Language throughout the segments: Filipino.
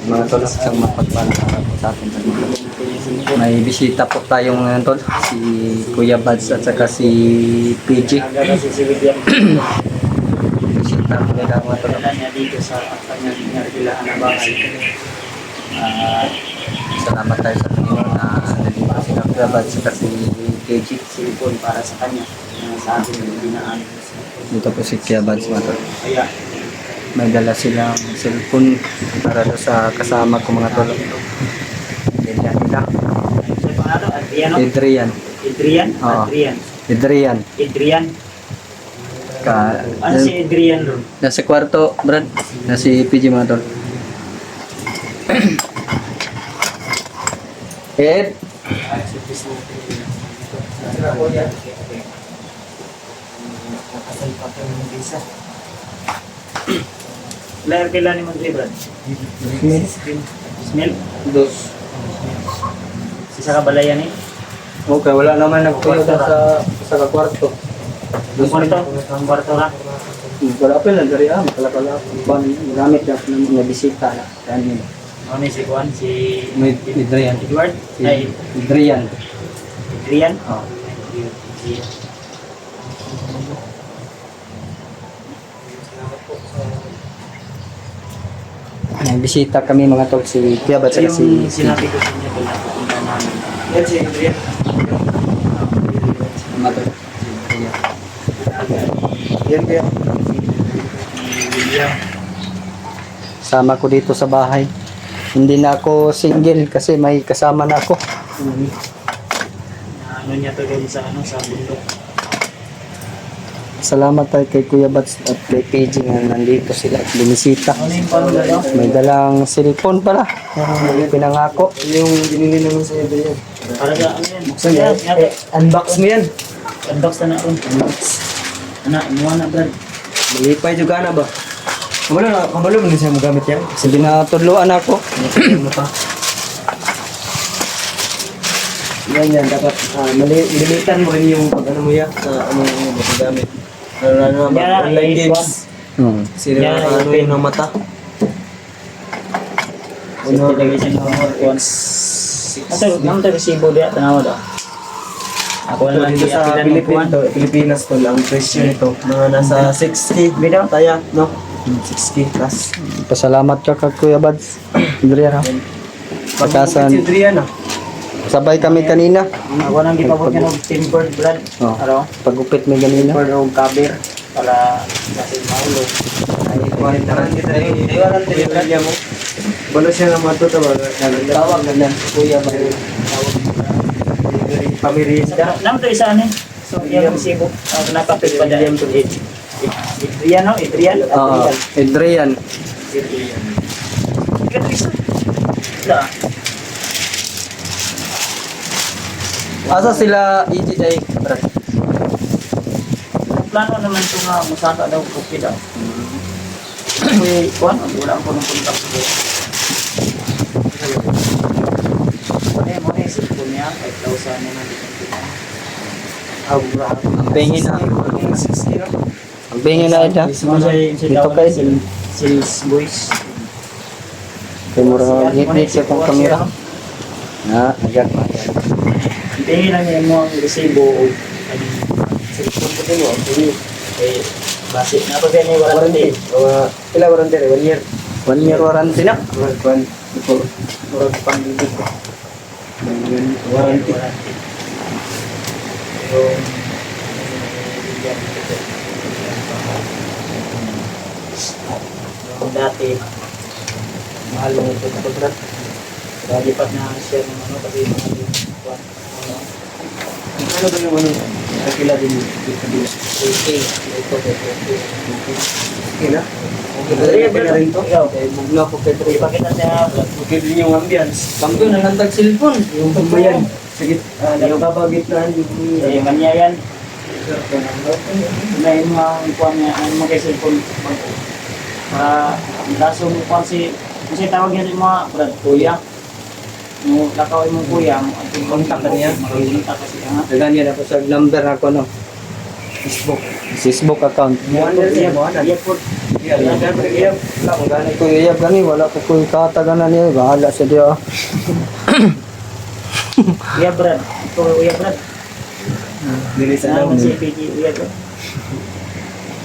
Mga tol, isang mapagpalang araw po sa atin. May bisita po tayong tol, si Kuya Bads at saka si PG. Bisita po nila mga tol. Dito sa kanyang nagbilaan na bahay. Salamat tayo sa Panginoon na nandito sila Kuya Bads at saka si PG. Silipon para sa kanya. Sa atin yung binaan. Dito po si Kuya Bads mga tol. Kaya, May dala silang cellphone para do sa kasama ko mga tol. Adrian nila. sa pangalan, Adriano? Adrian. Adrian? Oo. Adrian. Adrian. Adrian? Ka, Ano si Adrian ron? nasa kwarto, Brad. Nasa PG mga tol. Ed. Layer kailan ni Mondre, Brad? Smell? Dos. Isa ka balayan eh? Okay, wala naman nagpuyo sa kwarto. Ang kwarto? Ang kwarto ka? Wala pa lang dari kalakala. Gamit na mga bisita na. Yan. Ano ni si Juan? Si Adrian. Edward? Ay, Adrian. Adrian? Oh. May bisita kami mga tol si Kuya Bads at Yung si sinabi ko sa inyo kung napapunta namin. Yan si Adrian. mga tol. Yan kaya. Sama ko dito sa bahay. Hindi na ako single kasi may kasama na ako. Ano niya to din sa sa bundok. Salamat tayo kay Kuya Bads at kay PG nga nandito sila at bumisita. Ano yung pang daw? May dalang cellphone pala. Yung pinangako. Yung binili naman sa iba yan. Para sa ano yan? Buksan yan. Unbox mo yan. Unbox na ako. Anak, inuwa na Brad. Malipay juga na ba? Kamalo mo siya magamit yan. Kasi binatudloan ako. Ano pa? Yan. Dapat limitan mo rin yung pag ano mo yan. Sa ano yung magagamit. Ano Yan, online yan, games. Sino Yan, ano yan. yun ng mata? Ano lagi siya ng once. Ano tayo resibo dia? Tanawa daw. Ako na lang Dito sa Pilipinas to lang presyo nito. Mga nasa 60 bida taya, no? 60 plus. Pasalamat ka kay Kuya Bads. Adrian ha. Pagkasan. Si Adrian ah. Sabay kami kanina. Ako nang gipabot niya ng timber Brad. Oh. Ano? Pagupit may ganina. Timber o cover para kasi maulo. Taran kita yung iwanan telegram mo. Balo siya ng mato to ba? Tawag na lang. Kuya Bads. Pamirinda. Nam to isa ni. So yung resibo. Napapit pa dyan to age. Adrian no? Adrian? Oo. Adrian. Ikaw isa. Da. Asa sila EJ Brad? Plano naman ito nga musaka daw okay daw. Uy, kuwan, wala ko ng kontak sa buhay. Mo na isip ko niya, 5,000 na nandito na. Ang bengin na. Ang bengin na ida. Dito kay Sales boys. kay mura hit siya kung kamera. Na, agad pa. Tingin lang niya mo ang resibo o cellphone ko din mo. Eh, base na pa din yung warranty. Pila warranty 1 year. 1 year warranty na. Murag pang bibig ko. Warranty. Yung yung dati mahal mo ito na pagrat. Lipat na siya ng ano kasi mga Ano ba yung ano? Pila din okay. Ito Okay na? Okay na rin to? Ikaw, Bugna ko kay Troy. ipakita niya. Okay din yung ambience. Kampiyon na nantag cellphone. Yung pagbayan. Sige, yung babagit na Eh, manya yan. Unahin mo ang kuwan niya, ang mga cellphone. Para ang laso mo kuwan kasi tawag yan yung mga brad, kuya. Yung lakawin mo kuya, ang contact niya. Contact kasi nga. Dagan yan ako sa number ako no. Facebook. Facebook account. Iya po. Wala kung gani ko iyab gani, wala ko ko'y kataganan niya, bahala sa diya. Iya Brad. Ito iya Brad. Dili sa Salamat daw. si PG iya Brad.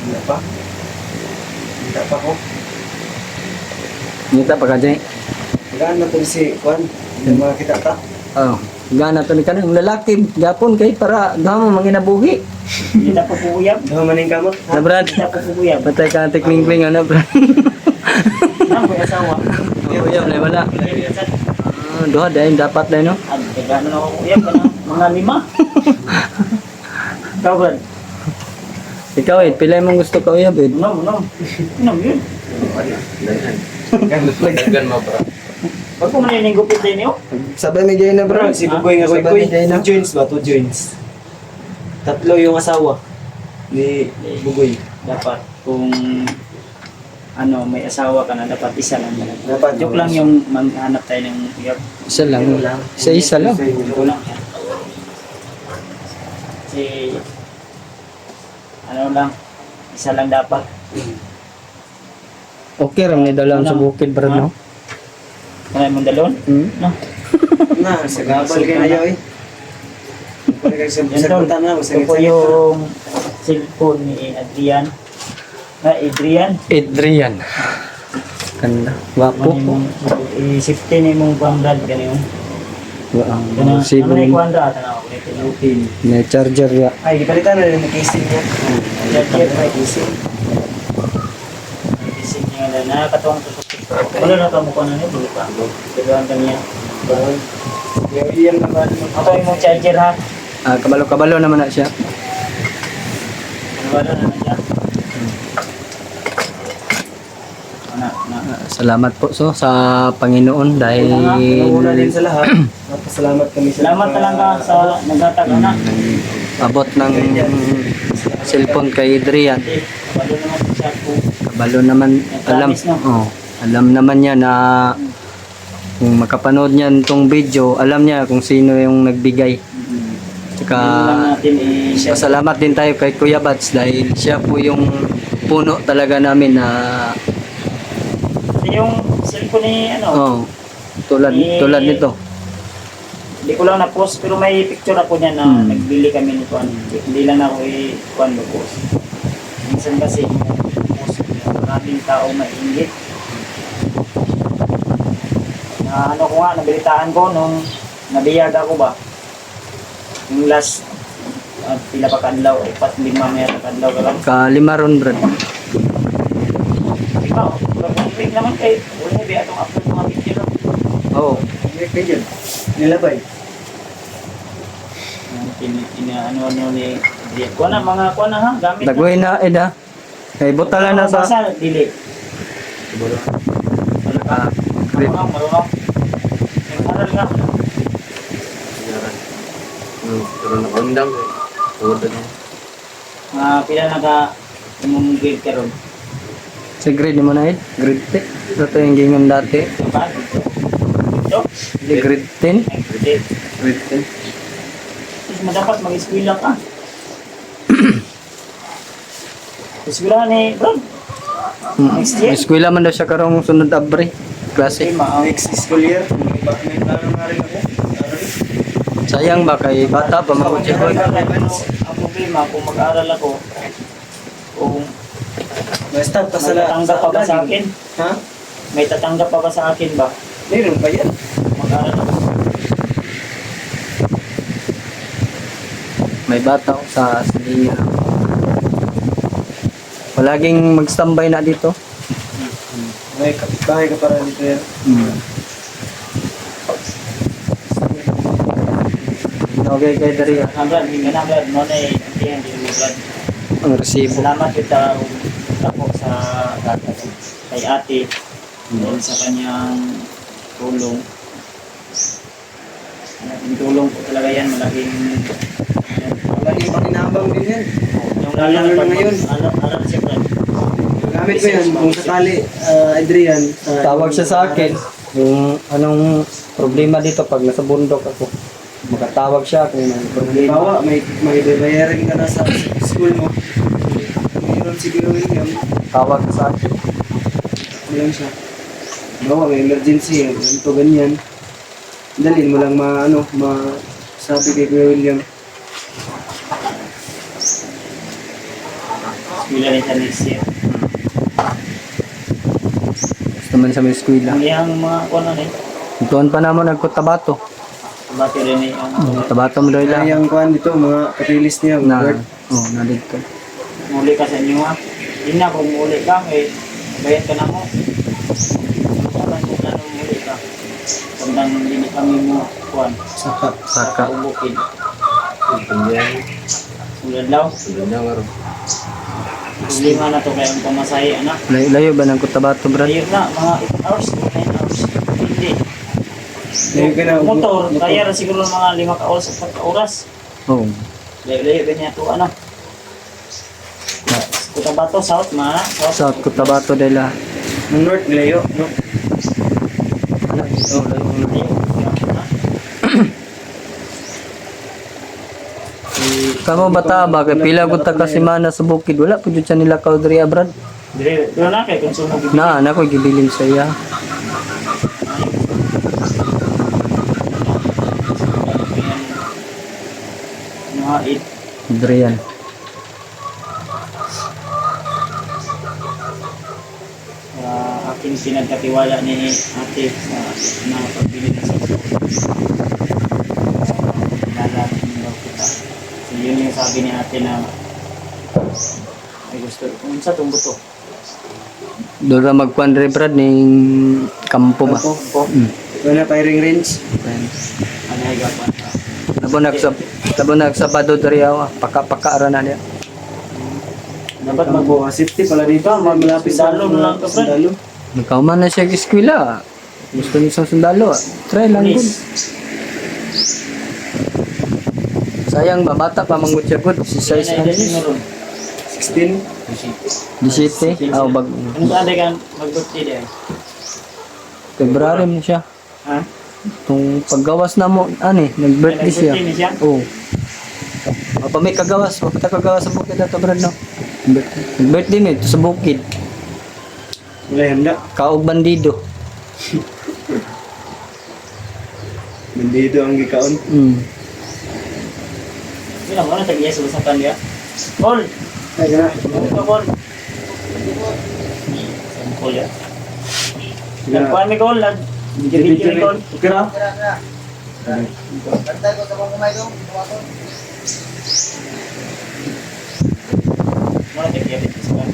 Hindi pa. Hindi pa ko. Ngita pa ka dyan. Gaan na to si Juan. Yung mga kita ta. Oh, gana to ni kanang lalaki, gapon kay para gamo manginabuhi. Hindi na po puyab. Daw maning kamot. Na Brad, Hindi na po puyab. patay ka ng tikling-kling ano Brad. Nang po asawa. Uyab na wala. Duha dahil dapat dahil no. Ang gano'n ako puyab ka ng mga 5. Ikaw Brad. Ikaw pilay mong gusto ka uyab Unom. Unom yun. Dagan mo bro. Huwag po manining gupit din yun. Sabay mi dyan na bro. Si Bugoy nga Sabay koy. mi dyan na. 2 joints ba? 2 joints. Tatlo yung asawa ni Bugoy. Dapat kung ano may asawa ka na dapat isa lang. Dapat Joke lang yung maghanap tayo ng puyab. Isa lang. Isa lang. Joke lang yan. Kasi ano lang, isa lang dapat. Okay ram ni dalam sa bukid bro no. Kaya mong dalon? No? Na, sa gabal kayo eh. Pwede kayo sa punta na. Ito po yung cellphone ni Adrian. Adrian. Adrian. Ganda. Wapo po. I-safety ni mong pambrad ganyan. Ang Ano sibo na ni ikwanda? Tanaw, ulit lupin. na charger ya. Ay, ipalitan na rin yung casing niya. Charger may isip. Isip niya na nakakatuwang tutok. Wala na ka mukha na niya, dili pa. Tuduan ka niya. Iyan na ba? Ako yung mong charger ha. Kabalo-kabalo naman na siya. Wala na niya. Salamat po so sa Panginoon dahil Una din sa lahat. Napasalamat kami sa Salamat talaga sa nagtatag na. abot ng cellphone kay Adrian. Walo naman siya po. Kabalo naman alam. Oh, alam naman niya na kung makapanood niya itong video, alam niya kung sino yung nagbigay. Tsaka Lang natin i-share. pasalamat din tayo kay Kuya Bats dahil siya po yung puno talaga namin na Yung cellphone ni ano, oh, tulad nito. hindi ko lang na-post pero may picture ako niya na nagbili kami nito. Hindi lang ako i-kuhan post. Minsan kasi post maraming tao mainggit. Na ano ko nga, nabalitaan ko nung nabiyag ako ba. Yung last pila pa kadlaw, 4-5 may kadlaw ka lang. Kalima ron, brad. Ikaw, pag-click naman kay wala biya itong upload mga video. Oh, Kaya nilabay. Ano ni kuha na mga kuha na ha, gamit na. dagway na eda. Kay butala na sa Basa, dili. grip. Marunong. Yung aral nga. Pila na ka imong grade ka ron. Sa grade mo na grade 10. Ito yung gingan dati. Diba? Ito? Di grade 10. Grade. Grade 10. Tapos madapat mag-eskwela ka. Eskwela ni Brad. Next year. Eskwela man daw siya karong sunod abre. Klase. Next school year. May plano nga rin ako. Sayang ba kay bata pa mga Ang problema, kung mag-aral ako, kung Basta may tatanggap pa ba sa akin? Ha? May tatanggap pa ba sa akin ba? Meron pa yan. Mag-aral ako. may bata ko sa linya. Palaging mag-standby na dito. May kapitbahay ka para dito yan. Okay kay Daria. Brad, hindi na Brad, no na hindi mo Brad. Ang resibo. Salamat kita ako sa kay ate dahil sa kanyang tulong. Malaking tulong po talaga yan, malaking Malaking pakinabang din yan. yung lalo na Lalo na ngayon. alam siya Brad. Gamit ko yan. Kung sakali, Adrian. Tawag siya sa akin. Yung anong problema dito pag nasa bundok ako. Makatawag siya kung may problema. Halimbawa, may bayarin ka na sa school mo. Mayroon si Kuya William, Tawag ka sa akin. ayan siya. Halimbawa, may emergency, ganito, ganyan. Dalhin mo lang sabi kay Kuya William. Wala rin sa next year. Gusto man sa may eskwela. Ang iyang mga kuno ni. Doon pa naman nagkutabato. Bati rin ni ang Tabato mo daw Kaya lang. yung kuhan dito, mga katilis niya, Na, word. nalig ka. muli ka sa inyo ha. Hindi na kung muli ka, bayad ka na mo. Parang kung ano muli ka. Tandang hindi kami mo kuhan. Saka. Saka. Ubukid. Sulad law. Problema na to kaya ang pamasahe anak. Layo ba ng kutabato, brad? Layo na, mga 8 hours, 9 hours. Hindi. Layo ka na. Motor, kaya na siguro mga 5 ka oras at 4 oras. Oo. Layo-layo ganyan to ano. Cotabato, South, mga South Cotabato dela. Ang north, layo, no? Oh, layo. Kamo bata ba kay pila gud ta kasi mana sa bukid wala pud jud siya nila kaw diri brad. Dire, pero na kay konsumo gid. Na ko gibilin sa iya. Mga 8. Diri yan. Aking pinagkatiwala ni ate na pagbili ng cellphone. Lalapin daw kita. So yun yung sabi ni ate na ay gusto. Kung sa itong buto. Doon ra magkuan diri brad ning kampo ba. Ako. Ito na, firing range. Ano ay gapan. Tabo nagsabado diri awa paka-paka ra na niya. Dapat Safety pala dito, malapit sa Sundalo na lang to, Fred. sundalo. Nagkauman na siya sa eskwela. Gusto niya sa sundalo. Try lang gud. Police. Sayang ba bata pa mangut siya gud si Siya size na na edad mo ron. 16. di city. Aw bag Ano sa ade kang mag-birthday din? February mo siya. Ha? Tung paggawas na mo ani nag-birthday siya. Nag-birthday ni siya? Oo. Pa may kagawas, pa kagawas sa bukid ato brad no. Birthday ni sa bukid. Wala handa. Kaog bandido. Nandito ang gikaon. Yun ang mga tag-iya sa usapan niya. Call! Ay, gana. Ano ka, Call? Saan call yan? Nagkuhan may call. Video may call. Okay na? Mga tag-iya dito sa kan.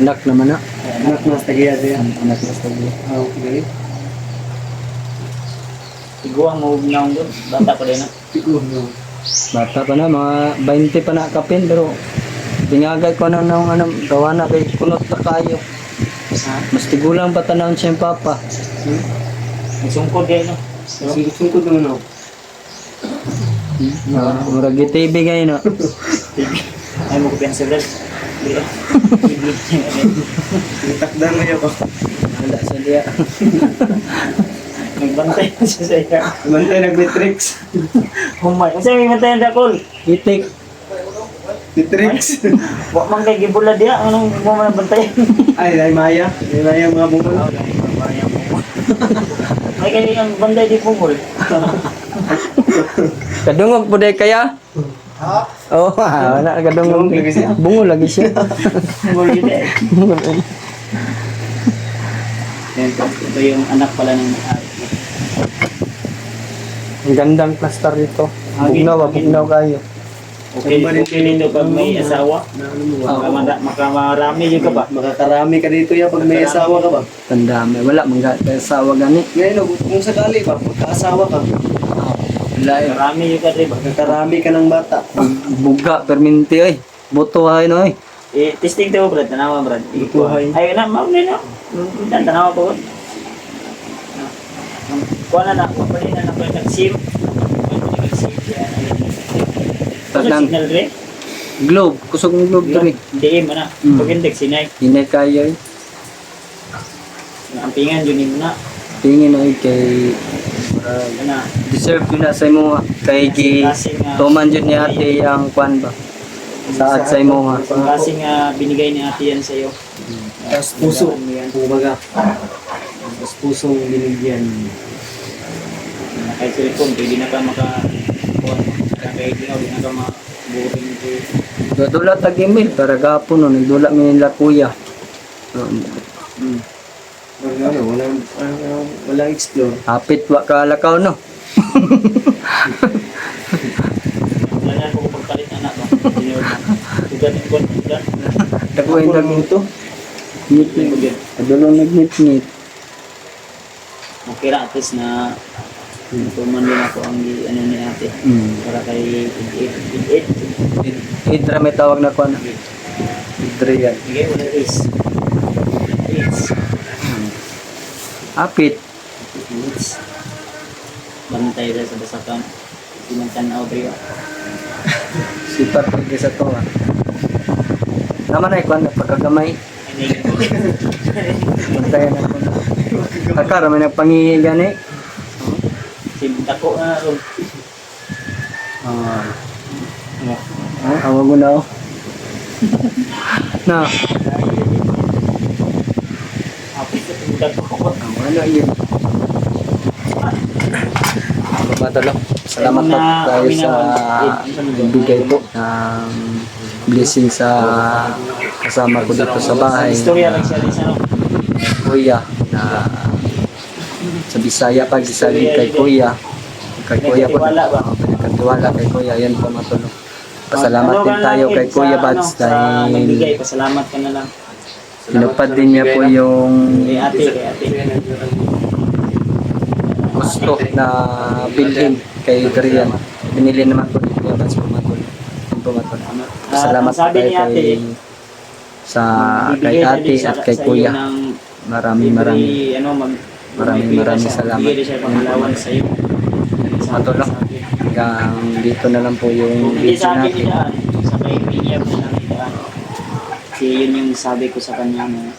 Anak naman na. Anak mas tagiya siya. Anak na sa iyo. Ah, okay. Iguang maugnaw doon. Bata ko din na. Pigo, no. Bata pa na, mga 20 pa na kapin, pero tingagay ko na nung gawa na kay kunot na kayo. Ha? Mas tigulang pa tanawin siya yung papa. Nagsungkod kayo no? Sungkod naman ako. Murag TV kayo no. Ay mo ko pinsa brad. Takdan mo ako. Wala sa diya. Nagbantay na siya sa iya. Mantay nag-matrix. Humay. Ang sabi mo tayo na call. Itik. Matrix. Wak man kay gibula dia. Anong mo man bantay? Ay, Maya. Ay, Maya mga bumul. May kani ang banday di pungol. Kadungog po day kaya? Ha? Oo, wala kadungog. Bungol lagi siya. Bungol lagi siya. Pungol yun eh. Yan po. Ito yung anak pala ng may-ari. Ang gandang plaster dito. Hagin, Bugnaw, hagin. bugnaw kayo. Okay dito pag may asawa. Makamarami yun ka ba? Makakarami ka dito ya pag may asawa ka ba? Tandami. Wala, mga asawa gani. Ngayon, kung sakali ba, magkaasawa ka, Wala eh. Marami yun ka rin ba? magkakarami ka ng bata. Buga, perminti ay. Boto ay no ay. Testing tayo brad. Tanawa brad. Ikuhay. Ayun na, ma'am na. Tanawa po. Kuha na na. Kapalina na po yung nag-sim. Nag-sim. Ano Tagang signal rin? globe, kusog ng globe diri. DM mo na. Mm. Pag index, sinay. Hinay kayo eh. Ang pingan, yun mo na. Tingin ay kay Yan na. Deserve yun na sa imo kay gi tuman jud ni ate ang kwan ba. Saad sa imo ha. Ang klaseng binigay ni ate yan sa'yo. Tapos puso. Ano yan? Kumbaga. Tapos pusong binigyan. Kahit cellphone, pwede na ka kahit ikaw, di na ka ma-boring ko. Dula tag email para gapon no nagdula mi nila kuya. Walang explore. Hapit wa ka lakaw no. Wala ko pagpalit anak ba? Tugan yung kon, tugan. Dako yung dag ito. Ngit. Adulo nagnit-ngit. Okay ra, at least na tuman din ako ang ano ni ate. Para kay it. Idra may tawag na kwan. Idrian. Bigay wala is. Hapit. Bantay dahil sa basakan. Simantan na Audrey. Sipat pag sa to ha. Naman ay kwan pagkagamay. Bantayan ako na. Akara may nagpangihi gani. Dako na ron. Awag mo na ako. Na. Apit sa dako. Ano yun? Matalo. Salamat po tayo sa bigay po ng blessing sa kasama ko dito sa bahay. Istorya lang siya rin sa Kuya na sa Bisaya pag isabi kay Kuya. Kay Kuya po. Pinagkatiwala kay Kuya. Yan po matulong. Pasalamat din tayo kay Kuya Bads nagbigay. dahil Pasalamat ka na lang. pinapad din niya po yung Kay ate. gusto na bilhin kay Adrian. Binili naman po ni Kuya Bads po matulong. Yan po matulong. Pasalamat sabi tayo ni ate, kay sa kay ate at kay Kuya. Maraming salamat. Bigay din siya pangalawan sa iyo. Matulong. Hanggang dito na lang po yung Hindi video sa akin natin. idaan. Sa kay William na lang idaan. Kasi yun yung sabi ko sa kanya na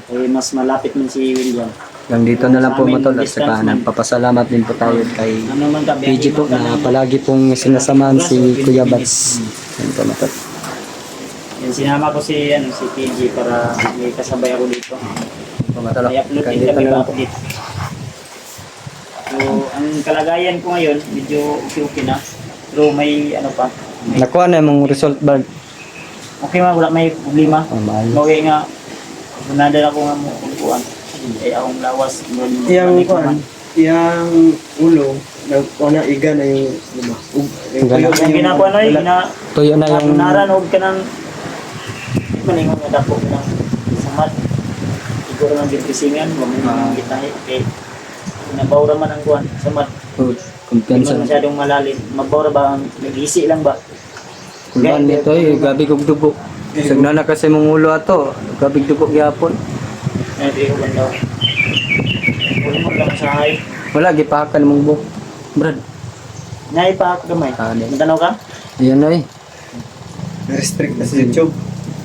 kaya mas malapit man si William. Hanggang dito na lang po matulog. Saka nagpapasalamat din po tayo kay Ano man ka, PG po na palagi pong sinasamahan si Kuya Bads. Yan po matulog. Yan, sinama ko si PG para may kasabay ako dito. Matulog. May upload Hanggang din dito kami na lang ba po. update. So, ang kalagayan ko ngayon, medyo okay na. Pero may ano pa. Nakuha na yung result ba? Okay man, wala may problema. Mahal. Mawag nga, manadala ko nga mo kung kuhan. Ay akong lawas. Yang ulo, nagkuha iga na yung luma. Iga na. Yung ginakuha na yun, Tuyo na yung naran huwag ka ng maningon nga dako ka ng samat. Siguro ng gitisingan, mamang gitahe. Eh, nabawra man ang kuhan, samat. Hindi kumpiyansa. man masyadong malalim. Mabawra ba ang nag-isi lang ba? Kulban nito gabi kog dugo. Sagna na kasi mong ulo ato. Gabi dugo gyapon. Ay, di ko bandaw. Huwag mo lang sa hay. Wala gipahakan mong buhok. Brad. Naipahak gamay. Ano? Matanaw ka? Ayan ay. Na-restrict na sa YouTube.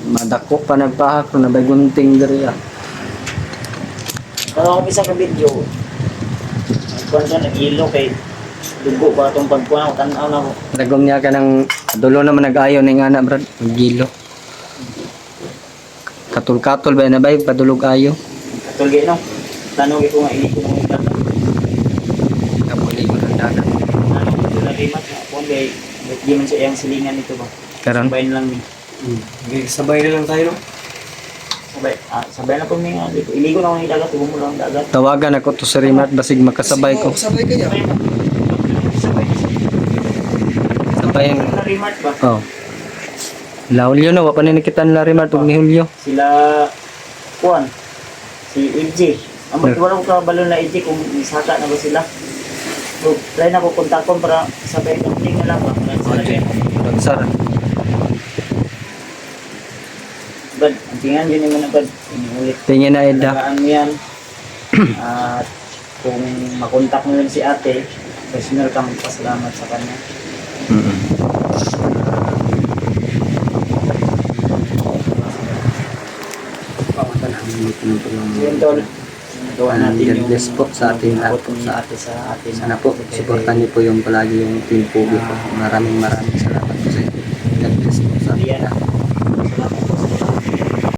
Madako pa nagpahak na bay gunting diri ah. Pero kung isa ka video, kung saan nag-ilo kay dugo ba itong pagkuha ko, tanaw na ko. Dagom niya ka ng dulo naman nag-ayo ning ana brad. Gilo. Katul-katul ba na bay padulog ayo. Katulgi no? Tanong ko nga, hindi ko mo ikat. Kapuli mo ng dana. Tanong ko na rimat nga, kung di man siya yung silingan nito ba? Karon Sabayin lang ni. Okay, sabay na lang tayo, no? Sabay na po mga iligo na ako ng dagat, huwag mo lang ang dagat. tawagan ako to sa Rimat basig makasabay ko. Sabay kaya. Sabayan. Na rimat ba? Oh. La Julio na wa pa ni nakita nila Rimat ug ni Julio. Sila, kuan, si LG. Ang wala ko kabalon na LG kung isaka na ba sila. So, try na ko kontakon para sabay ng link na lang ba? Para sila kayo. Sir. Bad, ang tingnan yun naman na bad. Inulit. Tingin na Eda. Alagaan mo yan. At kung makontak mo yun si ate, personal ka magpasalamat sa kanya. Yun tol, gawa And natin God yung bless po sa ating lahat abot po ni ate sa atin. Sana po, supportan niyo po yung palagi yung Team Pugi po. Maraming salamat.